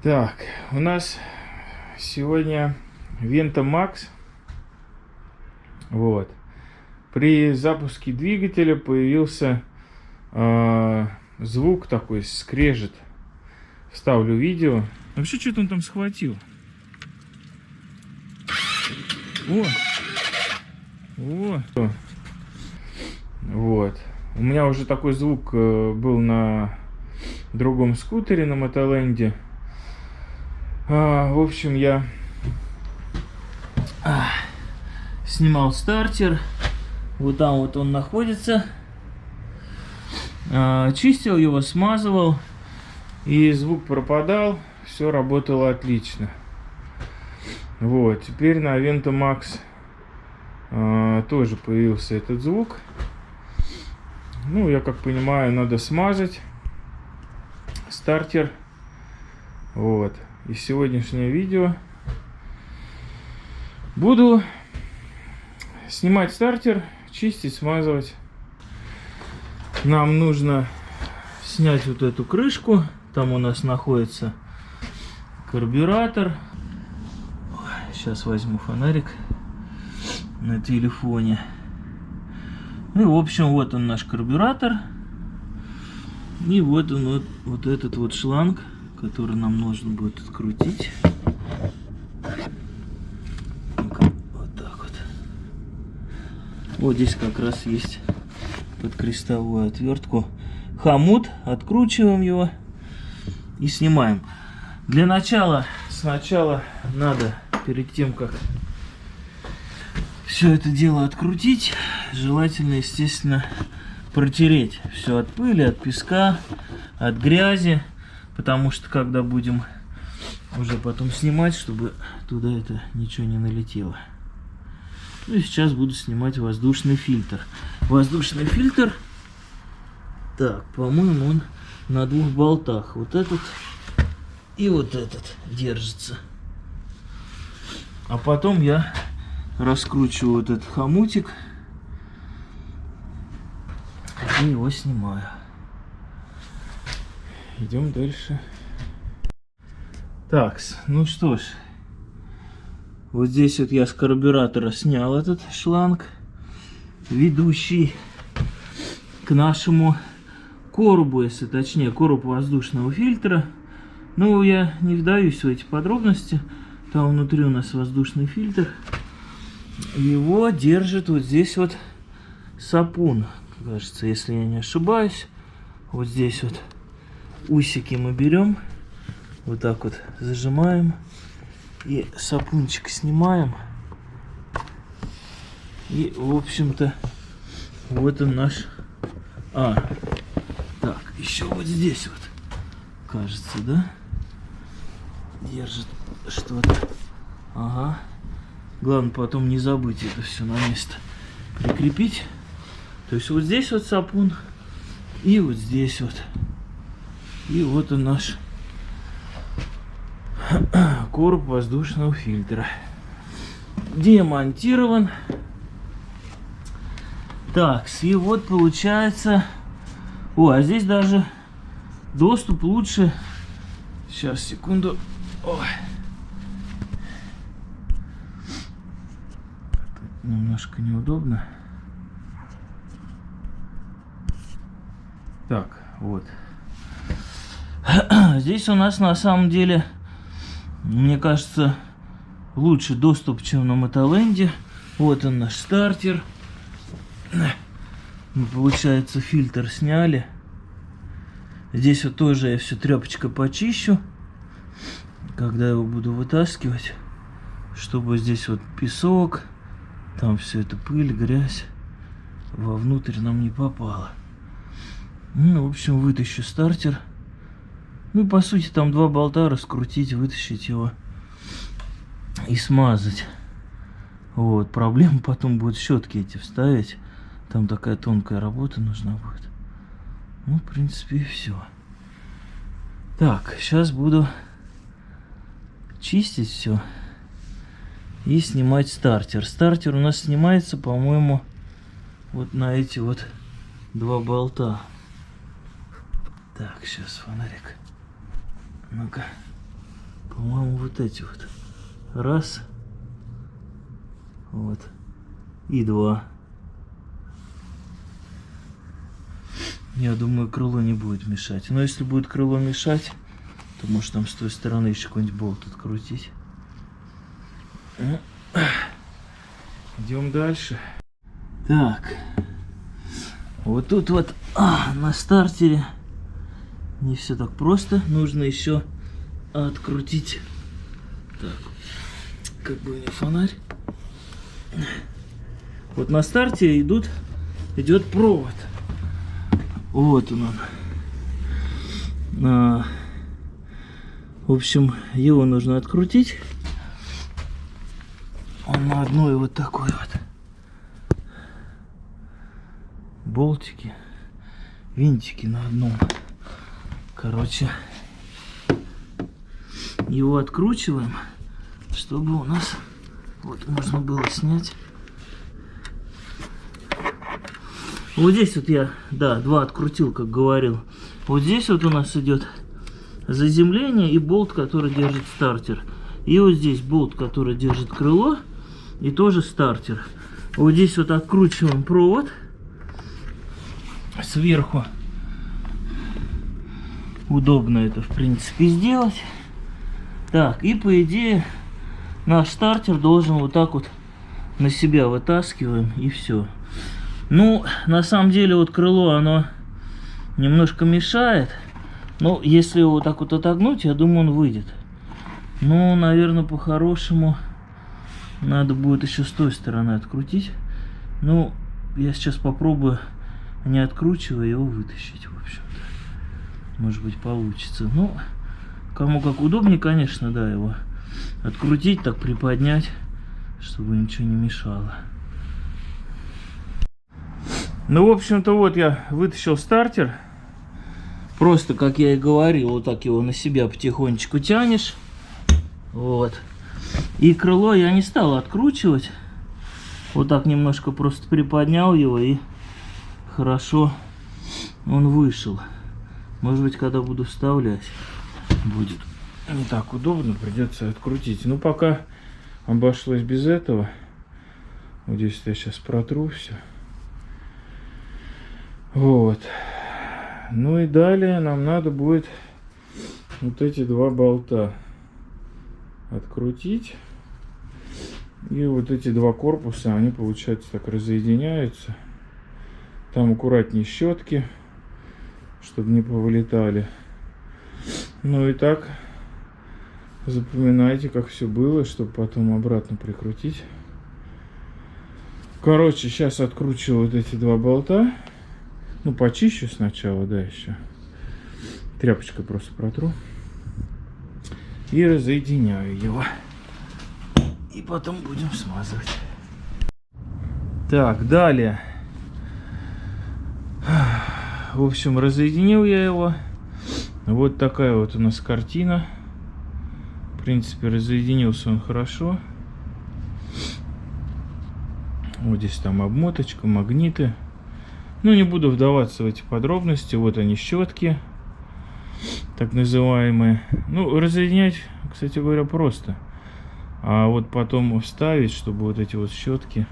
Так, у нас сегодня Vento Max. Вот. При запуске двигателя появился звук такой, скрежет. Вставлю видео. Вообще, что-то он там схватил. О! Вот. У меня уже такой звук был на другом скутере, на Мотоленде. В общем, я снимал стартер. Вот там вот он находится. Чистил его, смазывал. И звук пропадал. Все работало отлично. Вот. Теперь на Vento Max тоже появился этот звук. Ну, я как понимаю, надо смазать стартер. Вот. И сегодняшнее видео буду снимать стартер, чистить, смазывать. Нам нужно снять вот эту крышку. Там у нас находится карбюратор. Сейчас возьму фонарик на телефоне. Ну и в общем, вот он наш карбюратор. И вот он, вот этот вот шланг, который нам нужно будет открутить. Вот так вот. Вот здесь как раз есть под крестовую отвертку хомут. Откручиваем его и снимаем. Для начала, сначала надо, перед тем как все это дело открутить, желательно, естественно, протереть все от пыли, от песка, от грязи. Потому что когда будем уже потом снимать, чтобы туда это ничего не налетело. Ну и сейчас буду снимать воздушный фильтр. Воздушный фильтр, так, по-моему, он на двух болтах. Вот этот и вот этот держится. А потом я раскручиваю вот этот хомутик и его снимаю. Идем дальше. Так, ну что ж. Вот здесь вот я с карбюратора снял этот шланг, ведущий к нашему коробу, если точнее, короб воздушного фильтра. Но я не вдаюсь в эти подробности. Там внутри у нас воздушный фильтр. Его держит вот здесь вот сапун, кажется, если я не ошибаюсь. Вот здесь вот усики мы берем, вот так вот зажимаем и сапунчик снимаем. И, в общем-то, вот он наш... так, еще вот здесь вот, кажется, да? Держит что-то. Ага. Главное потом не забыть это все на место прикрепить. То есть вот здесь вот сапун и вот здесь вот. И вот он наш короб воздушного фильтра. Демонтирован. Так, и вот получается... а здесь даже доступ лучше. Сейчас, секунду. Ой. Немножко неудобно. Так, вот. Здесь у нас на самом деле, мне кажется, лучше доступ, чем на Мотоленде. Вот он наш стартер. Мы, получается, фильтр сняли. Здесь вот тоже я все тряпочкой почищу, когда его буду вытаскивать, чтобы здесь вот песок, там все это пыль, грязь вовнутрь нам не попала. Ну, в общем, вытащу стартер. Ну, по сути, там два болта раскрутить, вытащить его и смазать. Вот, проблема потом будет щетки эти вставить. Там такая тонкая работа нужна будет. Ну, в принципе, и все. Так, сейчас буду чистить все и снимать стартер. Стартер у нас снимается, по-моему, вот на эти вот два болта. Так, сейчас фонарик. Ну-ка. По-моему, вот эти вот. Раз. Вот. И два. Я думаю, крыло не будет мешать. Но если будет крыло мешать, то может там с той стороны еще какой-нибудь болт открутить. Идем дальше. Так. Вот тут вот на стартере не все так просто. Нужно еще открутить. Так. Как бы не фонарь. Вот на старте идет провод. Вот он. В общем, его нужно открутить. Он на одной вот такой вот болтики, винтики на одном. Короче, его откручиваем, чтобы у нас вот можно было снять. Вот здесь вот я, да, два открутил, как говорил. Вот здесь вот у нас идет заземление и болт, который держит стартер. И вот здесь болт, который держит крыло, и тоже стартер. Вот здесь вот откручиваем провод сверху. Удобно это, в принципе, сделать. Так, и по идее наш стартер должен вот так вот на себя вытаскиваем, и все. Ну, на самом деле, вот крыло, оно немножко мешает. Но если его вот так вот отогнуть, я думаю, он выйдет. Ну, наверное, по-хорошему надо будет еще с той стороны открутить. Ну, я сейчас попробую, не откручивая, его вытащить, в общем-то. Может быть, получится. Ну, кому как удобнее, конечно, да, его открутить, так приподнять, чтобы ничего не мешало. Ну, в общем-то, вот я вытащил стартер. Просто, как я и говорил, вот так его на себя потихонечку тянешь. Вот. И крыло я не стал откручивать. Вот так немножко просто приподнял его, и хорошо он вышел. Может быть, когда буду вставлять, будет не так удобно, придется открутить. Ну, пока обошлось без этого. Вот здесь я сейчас протру все. Вот. Ну и далее нам надо будет вот эти два болта открутить. И вот эти два корпуса, они, получается, так разъединяются. Там аккуратнее щетки, чтобы не повылетали. Ну и так запоминайте, как все было, чтобы потом обратно прикрутить. Короче, сейчас откручиваю вот эти два болта. Ну, почищу сначала, да, еще. Тряпочкой просто протру. И разъединяю его. И потом будем смазывать. Так, далее. В общем, разъединил я его. Вот такая вот у нас картина. В принципе, разъединился он хорошо. Вот здесь там обмоточка, магниты. Ну, не буду вдаваться в эти подробности. Вот они, щетки, так называемые. Ну, разъединять, кстати говоря, просто. А вот потом вставить, чтобы вот эти вот щетки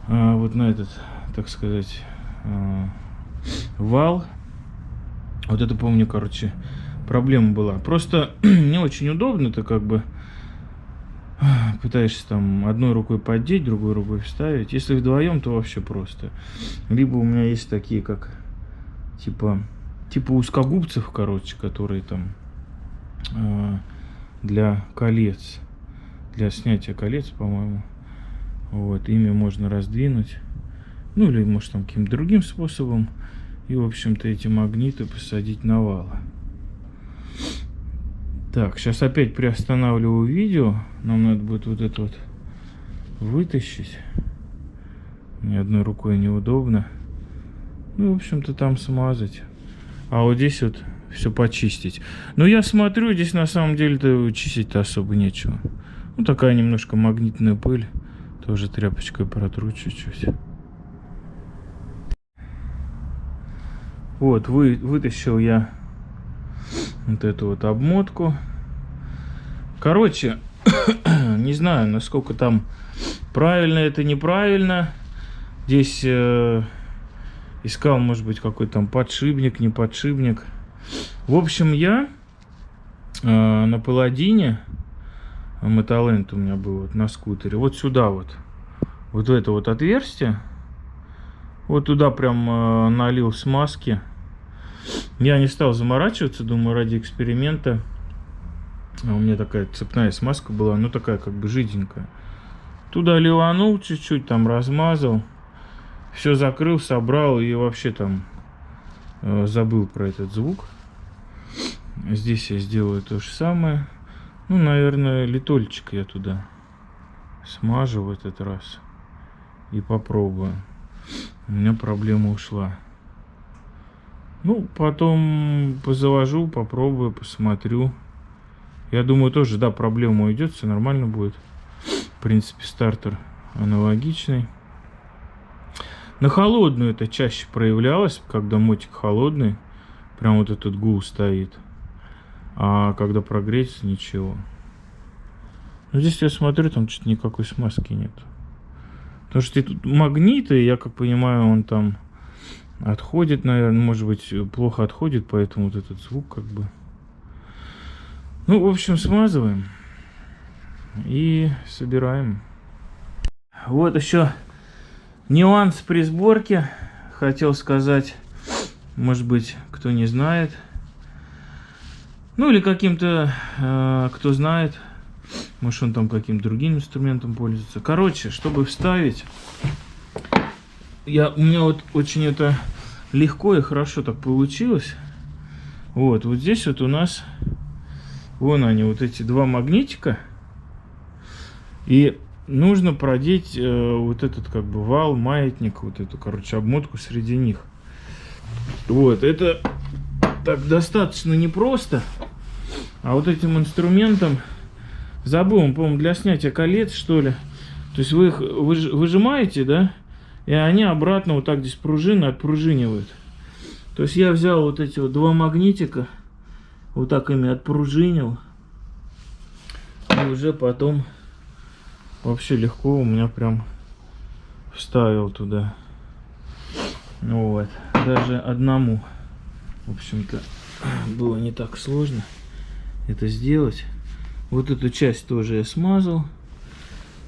вот на этот, так сказать, вал. Вот это, помню, короче, проблема была. Просто не очень удобно, ты как бы пытаешься там одной рукой поддеть, другой рукой вставить. Если вдвоем, то вообще просто. Либо у меня есть такие, как типа узкогубцев, короче, которые там для колец, для снятия колец, по-моему. Вот, ими можно раздвинуть. Ну, или, может, там каким-то другим способом. И, в общем-то, эти магниты посадить на вал. Так, сейчас опять приостанавливаю видео. Нам надо будет вот это вот вытащить. Ни одной рукой неудобно. Ну, в общем-то, там смазать. А вот здесь вот все почистить. Но я смотрю, здесь на самом деле-то чистить-то особо нечего. Ну, такая немножко магнитная пыль. Тоже тряпочкой протру чуть-чуть. Вот, вытащил я вот эту вот обмотку. Короче, не знаю, насколько там правильно это, неправильно. Здесь искал, может быть, какой-то там подшипник, не подшипник. В общем, я на Паладине, Мотоленд у меня был вот на скутере, вот сюда вот в это вот отверстие, вот туда прям налил смазки. Я не стал заморачиваться, думаю, ради эксперимента. У меня такая цепная смазка была, ну такая как бы жиденькая. Туда ливанул чуть-чуть, там размазал, все закрыл, собрал и вообще там забыл про этот звук. Здесь я сделаю то же самое. Ну, наверное, литольчик я туда смажу в этот раз и попробую. У меня проблема ушла. Ну, потом позавожу, попробую, посмотрю. Я думаю, тоже, да, проблема уйдет, все нормально будет. В принципе, стартер аналогичный. На холодную это чаще проявлялось, когда мотик холодный. Прям вот этот гул стоит. А когда прогреется, ничего. Но здесь я смотрю, там что-то никакой смазки нет. Потому что тут магниты, я как понимаю, он там отходит, наверное, может быть, плохо отходит, поэтому вот этот звук как бы... Ну, в общем, смазываем и собираем. Вот еще нюанс при сборке. Хотел сказать, может быть, кто не знает. Ну, или каким-то, кто знает. Может, он там каким-то другим инструментом пользуется. Короче, чтобы вставить, у меня вот очень это легко и хорошо так получилось. Вот здесь вот у нас, вон они, вот эти два магнитика. И нужно продеть вот этот как бы вал, маятник, вот эту, короче, обмотку среди них. Вот, это так достаточно непросто. А вот этим инструментом, забыл, по-моему, для снятия колец, что ли. То есть вы их выжимаете, да, и они обратно вот так, здесь пружины отпружинивают. То есть я взял вот эти вот два магнитика, вот так ими отпружинил. И уже потом вообще легко у меня прям вставил туда. Вот. Даже одному, в общем-то, было не так сложно это сделать. Вот эту часть тоже я смазал.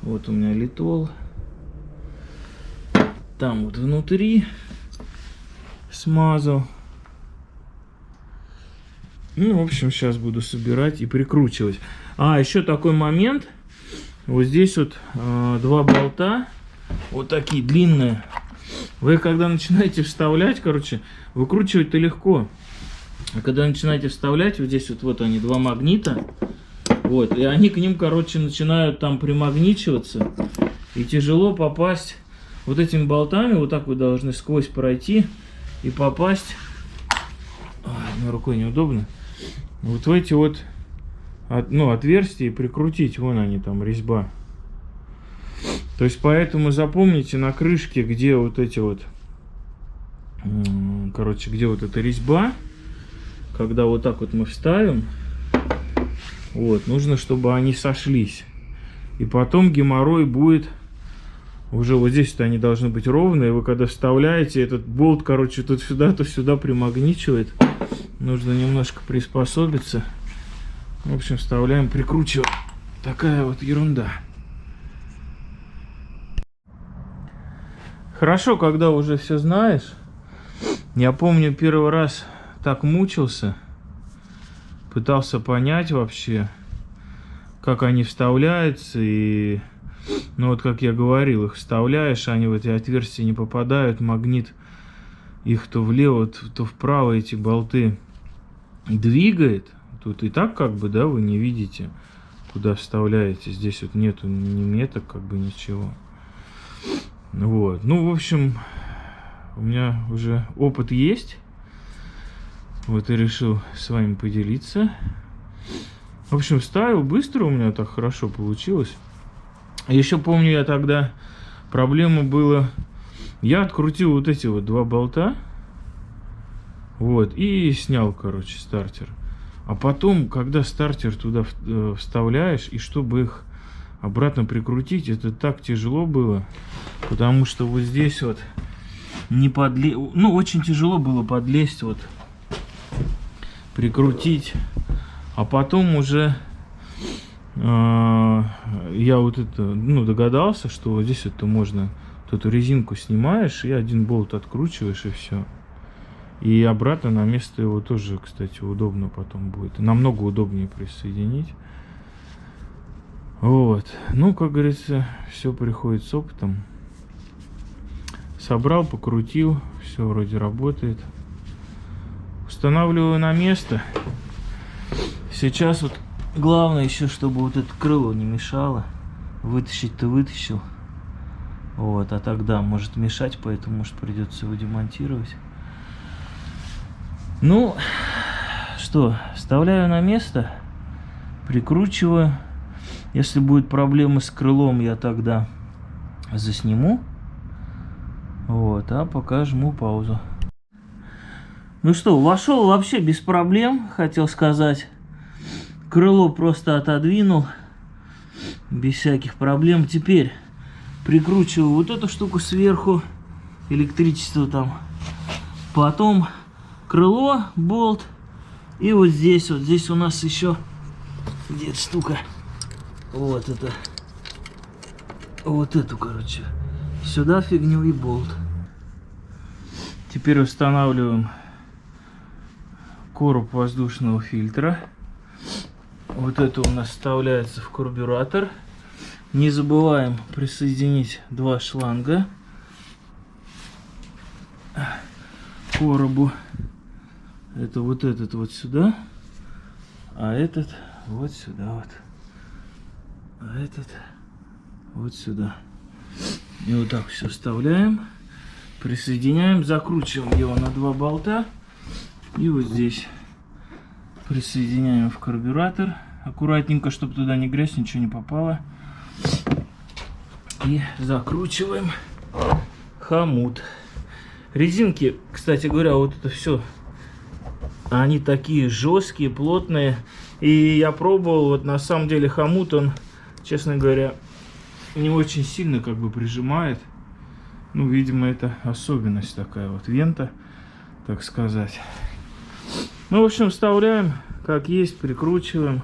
Вот у меня литол. Там вот внутри смазал. Ну, в общем, сейчас буду собирать и прикручивать. А, еще такой момент. Вот здесь вот два болта. Вот такие длинные. Вы когда начинаете вставлять, короче, выкручивать-то легко. А когда начинаете вставлять, вот здесь вот они, два магнита. Вот, и они к ним, короче, начинают там примагничиваться. И тяжело попасть вот этими болтами. Вот так вы должны сквозь пройти и попасть. Одной рукой неудобно. Вот в эти вот отверстия и прикрутить. Вон они там, резьба. То есть поэтому запомните на крышке, где вот эти вот, короче, где вот эта резьба. Когда вот так вот мы вставим, вот, нужно, чтобы они сошлись. И потом геморрой будет, уже вот здесь-то они должны быть ровные. Вы когда вставляете, этот болт, короче, то сюда примагничивает. Нужно немножко приспособиться. В общем, вставляем, прикручиваем. Такая вот ерунда. Хорошо, когда уже все знаешь. Я помню, первый раз так мучился, пытался понять вообще, как они вставляются. И ну вот как я говорил, их вставляешь, они в эти отверстия не попадают, магнит их то влево, то вправо, эти болты двигает. Тут и так как бы, да, вы не видите, куда вставляете. Здесь вот нету ни меток, как бы ничего. Вот, ну в общем, у меня уже опыт есть. Вот и решил с вами поделиться. В общем, вставил быстро, у меня так хорошо получилось. Еще помню, я тогда проблема была. Я открутил вот эти вот два болта. Вот, и снял, короче, стартер. А потом, когда стартер туда вставляешь, и чтобы их обратно прикрутить, это так тяжело было, потому что вот здесь вот не ну, очень тяжело было подлезть, вот, прикрутить. А потом уже я вот это, ну, догадался, что вот здесь это можно, вот эту резинку снимаешь и один болт откручиваешь, и все. И обратно на место его тоже, кстати, удобно потом будет. Намного удобнее присоединить. Вот. Ну, как говорится, все приходит с опытом. Собрал, покрутил, все вроде работает. Устанавливаю на место. Сейчас вот главное еще, чтобы вот это крыло не мешало. Вытащить-то вытащил. Вот, а тогда может мешать, поэтому может придется его демонтировать. Ну, что, вставляю на место, прикручиваю. Если будет проблемы с крылом, я тогда засниму. Вот, а пока жму паузу. Ну что, вошел вообще без проблем, хотел сказать. Крыло просто отодвинул, без всяких проблем. Теперь прикручиваю вот эту штуку сверху, электричество там. Потом крыло, болт. И вот здесь у нас еще где-то штука. Вот это. Вот эту, короче. Сюда фигню и болт. Теперь устанавливаем короб воздушного фильтра. Вот это у нас вставляется в карбюратор. Не забываем присоединить два шланга к коробу. Это вот этот вот сюда, а этот вот сюда вот. А этот вот сюда. И вот так все вставляем, присоединяем, закручиваем его на два болта. И вот здесь присоединяем в карбюратор. Аккуратненько, чтобы туда ни грязь, ничего не попало. И закручиваем хомут. Резинки, кстати говоря, вот это все, они такие жесткие, плотные. И я пробовал, вот на самом деле хомут, он, честно говоря, не очень сильно как бы прижимает. Ну, видимо, это особенность такая вот вента, так сказать. Ну, в общем, вставляем как есть, прикручиваем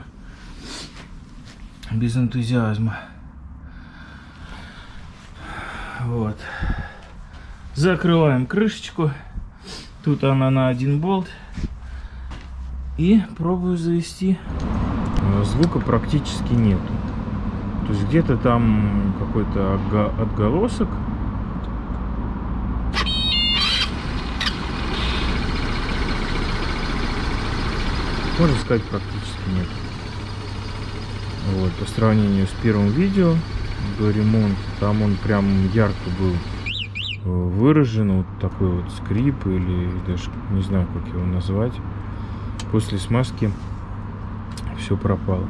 без энтузиазма. Вот. Закрываем крышечку. Тут она на один болт. И пробую завести. Звука практически нету. То есть где-то там какой-то отголосок. Можно сказать, практически нет. Вот, по сравнению с первым видео до ремонта, там он прям ярко был выражен, вот такой вот скрип, или даже не знаю, как его назвать. После смазки все пропало.